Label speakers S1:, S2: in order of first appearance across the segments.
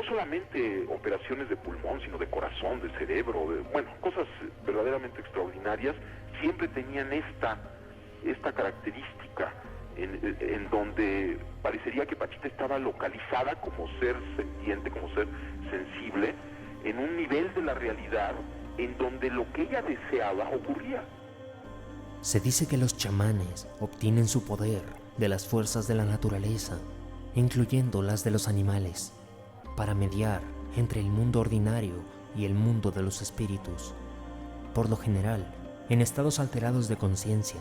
S1: solamente operaciones de pulmón, sino de corazón, de cerebro, cosas verdaderamente extraordinarias, siempre tenían esta característica en donde parecería que Pachita estaba localizada como ser sentiente, como ser sensible, en un nivel de la realidad en donde lo que ella deseaba ocurría.
S2: Se dice que los chamanes obtienen su poder de las fuerzas de la naturaleza, incluyendo las de los animales, para mediar entre el mundo ordinario y el mundo de los espíritus, por lo general en estados alterados de conciencia.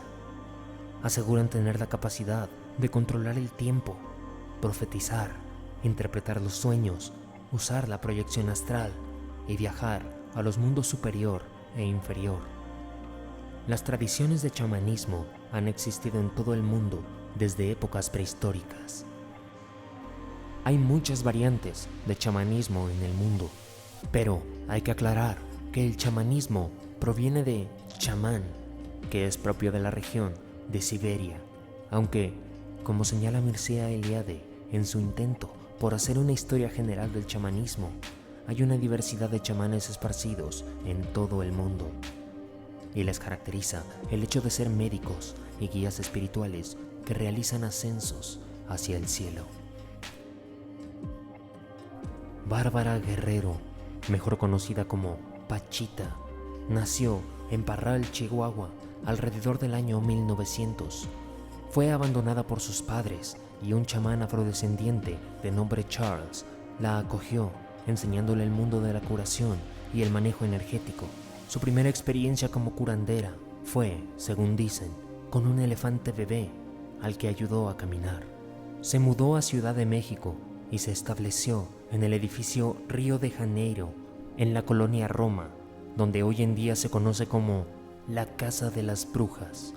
S2: Aseguran tener la capacidad de controlar el tiempo, profetizar, interpretar los sueños, usar la proyección astral y viajar a los mundos superior e inferior. Las tradiciones de chamanismo han existido en todo el mundo desde épocas prehistóricas. Hay muchas variantes de chamanismo en el mundo, pero hay que aclarar que el chamanismo proviene de chamán, que es propio de la región de Siberia, aunque, como señala Mircea Eliade en su intento por hacer una historia general del chamanismo, hay una diversidad de chamanes esparcidos en todo el mundo, y les caracteriza el hecho de ser médicos y guías espirituales que realizan ascensos hacia el cielo. Bárbara Guerrero, mejor conocida como Pachita, nació en Parral, Chihuahua, alrededor del año 1900. Fue abandonada por sus padres y un chamán afrodescendiente de nombre Charles la acogió, enseñándole el mundo de la curación y el manejo energético. Su primera experiencia como curandera fue, según dicen, con un elefante bebé al que ayudó a caminar. Se mudó a Ciudad de México y se estableció en el edificio Río de Janeiro, en la colonia Roma, donde hoy en día se conoce como la Casa de las Brujas.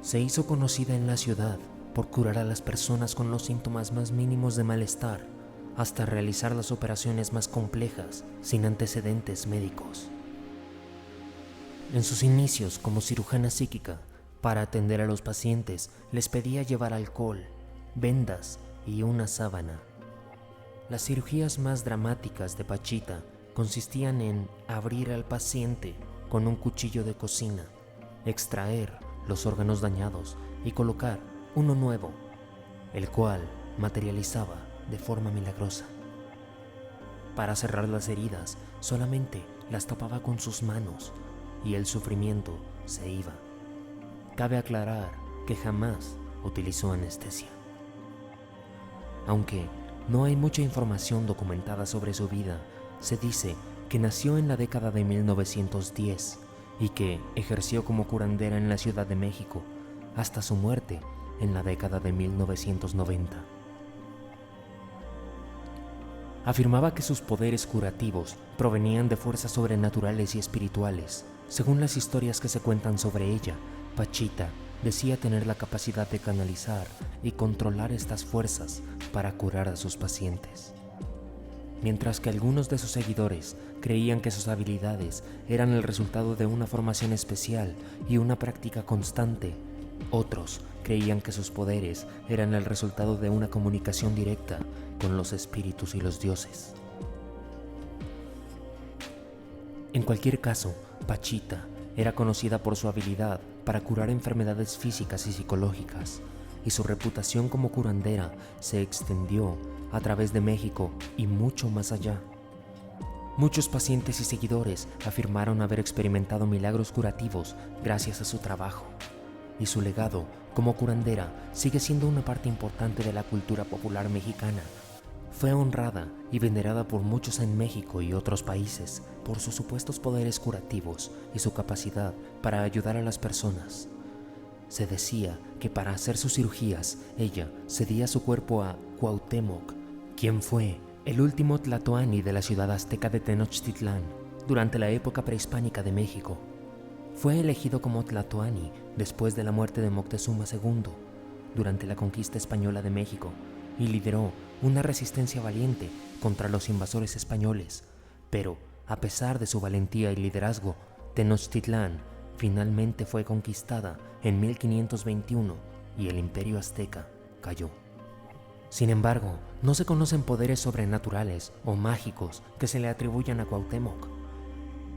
S2: Se hizo conocida en la ciudad por curar a las personas con los síntomas más mínimos de malestar, hasta realizar las operaciones más complejas sin antecedentes médicos. En sus inicios como cirujana psíquica, para atender a los pacientes les pedía llevar alcohol, vendas y una sábana. Las cirugías más dramáticas de Pachita consistían en abrir al paciente con un cuchillo de cocina, extraer los órganos dañados y colocar uno nuevo, el cual materializaba de forma milagrosa. Para cerrar las heridas, solamente las tapaba con sus manos y el sufrimiento se iba. Cabe aclarar que jamás utilizó anestesia. Aunque no hay mucha información documentada sobre su vida, se dice que nació en la década de 1910 y que ejerció como curandera en la Ciudad de México hasta su muerte en la década de 1990. Afirmaba que sus poderes curativos provenían de fuerzas sobrenaturales y espirituales. Según las historias que se cuentan sobre ella, Pachita decía tener la capacidad de canalizar y controlar estas fuerzas para curar a sus pacientes. Mientras que algunos de sus seguidores creían que sus habilidades eran el resultado de una formación especial y una práctica constante, otros creían que sus poderes eran el resultado de una comunicación directa con los espíritus y los dioses. En cualquier caso, Pachita era conocida por su habilidad para curar enfermedades físicas y psicológicas, y su reputación como curandera se extendió a través de México y mucho más allá. Muchos pacientes y seguidores afirmaron haber experimentado milagros curativos gracias a su trabajo, y su legado como curandera sigue siendo una parte importante de la cultura popular mexicana. Fue honrada y venerada por muchos en México y otros países por sus supuestos poderes curativos y su capacidad para ayudar a las personas. Se decía que para hacer sus cirugías, ella cedía su cuerpo a Cuauhtémoc, quien fue el último tlatoani de la ciudad azteca de Tenochtitlán durante la época prehispánica de México. Fue elegido como tlatoani después de la muerte de Moctezuma II durante la conquista española de México y lideró una resistencia valiente contra los invasores españoles, pero a pesar de su valentía y liderazgo, Tenochtitlán finalmente fue conquistada en 1521 y el imperio azteca cayó. Sin embargo, No se conocen poderes sobrenaturales o mágicos que se le atribuyan a Cuauhtémoc.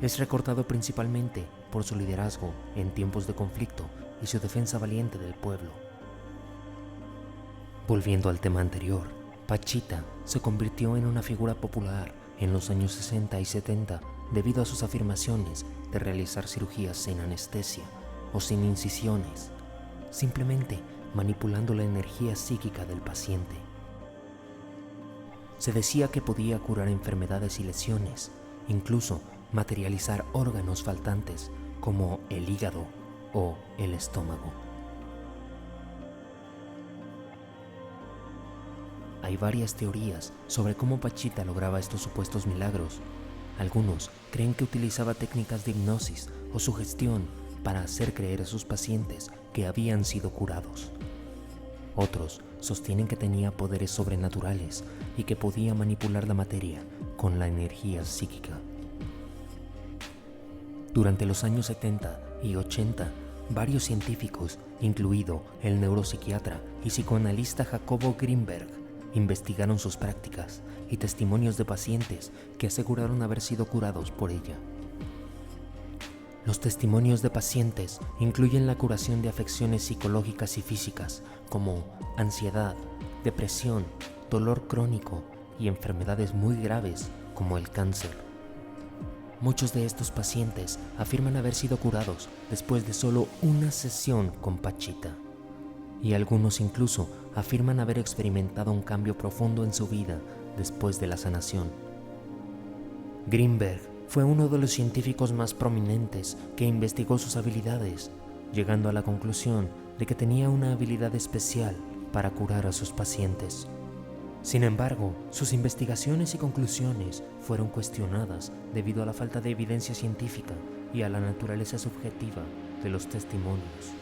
S2: Es recordado principalmente por su liderazgo en tiempos de conflicto y su defensa valiente del pueblo. Volviendo al tema anterior, Pachita se convirtió en una figura popular en los años 60 y 70 debido a sus afirmaciones de realizar cirugías sin anestesia o sin incisiones, simplemente manipulando la energía psíquica del paciente. Se decía que podía curar enfermedades y lesiones, incluso materializar órganos faltantes como el hígado o el estómago. Hay varias teorías sobre cómo Pachita lograba estos supuestos milagros. Algunos creen que utilizaba técnicas de hipnosis o sugestión para hacer creer a sus pacientes que habían sido curados. Otros sostienen que tenía poderes sobrenaturales y que podía manipular la materia con la energía psíquica. Durante los años 70 y 80, varios científicos, incluido el neuropsiquiatra y psicoanalista Jacobo Grinberg, investigaron sus prácticas y testimonios de pacientes que aseguraron haber sido curados por ella. Los testimonios de pacientes incluyen la curación de afecciones psicológicas y físicas como ansiedad, depresión, dolor crónico y enfermedades muy graves como el cáncer. Muchos de estos pacientes afirman haber sido curados después de solo una sesión con Pachita, y algunos incluso afirman haber experimentado un cambio profundo en su vida después de la sanación. Grinberg fue uno de los científicos más prominentes que investigó sus habilidades, llegando a la conclusión de que tenía una habilidad especial para curar a sus pacientes. Sin embargo, sus investigaciones y conclusiones fueron cuestionadas debido a la falta de evidencia científica y a la naturaleza subjetiva de los testimonios.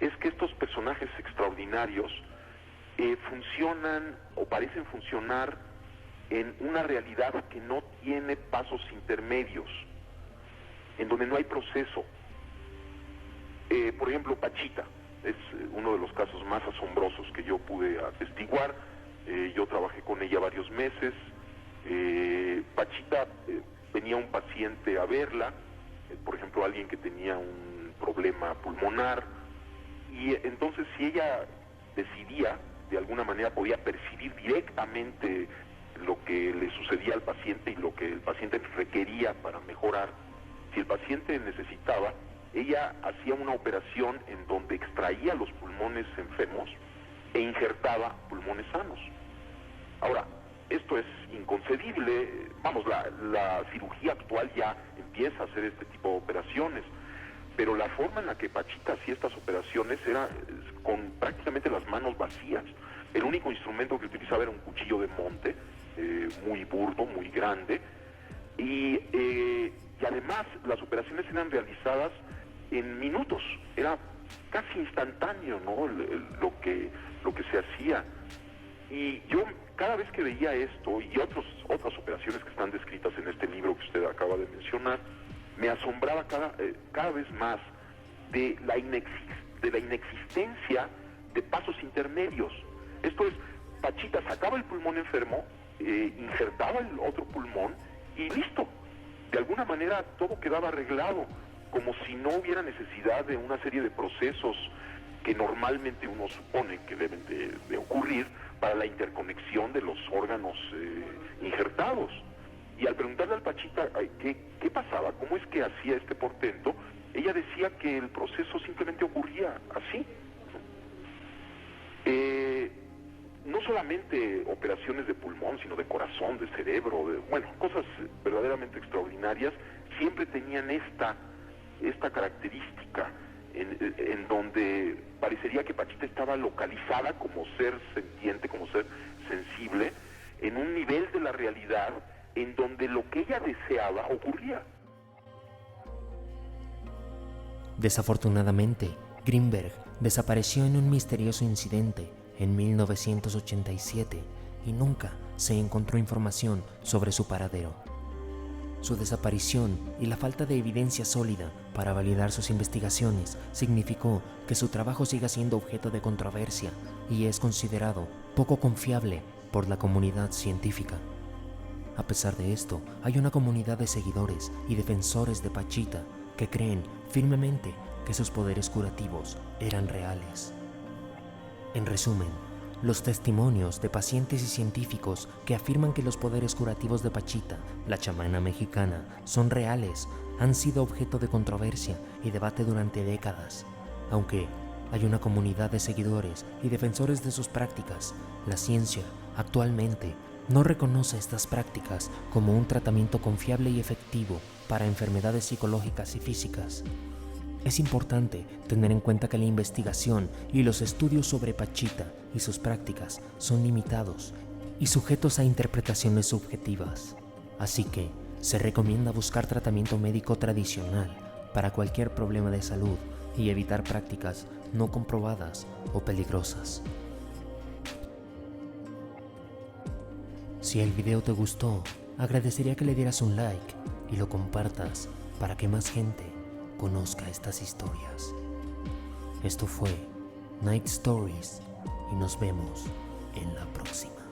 S1: Es que estos personajes extraordinarios funcionan o parecen funcionar en una realidad que no tiene pasos intermedios, en donde no hay proceso. Por ejemplo, Pachita es uno de los casos más asombrosos que yo pude atestiguar. Yo trabajé con ella varios meses. Pachita, venía un paciente a verla, por ejemplo, alguien que tenía un problema pulmonar, y entonces si ella decidía, de alguna manera podía percibir directamente lo que le sucedía al paciente y lo que el paciente requería para mejorar. Si el paciente necesitaba, ella hacía una operación en donde extraía los pulmones enfermos e injertaba pulmones sanos. Ahora, esto es inconcebible. Vamos, la cirugía actual ya empieza a hacer este tipo de operaciones, pero la forma en la que Pachita hacía estas operaciones era con prácticamente las manos vacías. El único instrumento que utilizaba era un cuchillo de monte, muy burdo, muy grande, y además las operaciones eran realizadas en minutos, era casi instantáneo, ¿no? Lo que se hacía. Y yo cada vez que veía esto y otras operaciones que están descritas en este libro que usted acaba de mencionar, me asombraba cada vez más de la inexistencia de pasos intermedios. Esto es, Pachita sacaba el pulmón enfermo, injertaba el otro pulmón y listo. De alguna manera todo quedaba arreglado, como si no hubiera necesidad de una serie de procesos que normalmente uno supone que deben de ocurrir para la interconexión de los órganos injertados. Y al preguntarle al Pachita qué pasaba, cómo es que hacía este portento, ella decía que el proceso simplemente ocurría así. No solamente operaciones de pulmón, sino de corazón, de cerebro, cosas verdaderamente extraordinarias, siempre tenían esta característica en donde parecería que Pachita estaba localizada como ser sentiente, como ser sensible, en un nivel de la realidad en donde lo que ella deseaba ocurría.
S2: Desafortunadamente, Grinberg desapareció en un misterioso incidente en 1987 y nunca se encontró información sobre su paradero. Su desaparición y la falta de evidencia sólida para validar sus investigaciones significó que su trabajo siga siendo objeto de controversia y es considerado poco confiable por la comunidad científica. A pesar de esto, hay una comunidad de seguidores y defensores de Pachita que creen firmemente que sus poderes curativos eran reales. En resumen, los testimonios de pacientes y científicos que afirman que los poderes curativos de Pachita, la chamana mexicana, son reales, han sido objeto de controversia y debate durante décadas. Aunque hay una comunidad de seguidores y defensores de sus prácticas, la ciencia actualmente no reconoce estas prácticas como un tratamiento confiable y efectivo para enfermedades psicológicas y físicas. Es importante tener en cuenta que la investigación y los estudios sobre Pachita y sus prácticas son limitados y sujetos a interpretaciones subjetivas. Así que se recomienda buscar tratamiento médico tradicional para cualquier problema de salud y evitar prácticas no comprobadas o peligrosas. Si el video te gustó, agradecería que le dieras un like y lo compartas para que más gente conozca estas historias. Esto fue Night Stories y nos vemos en la próxima.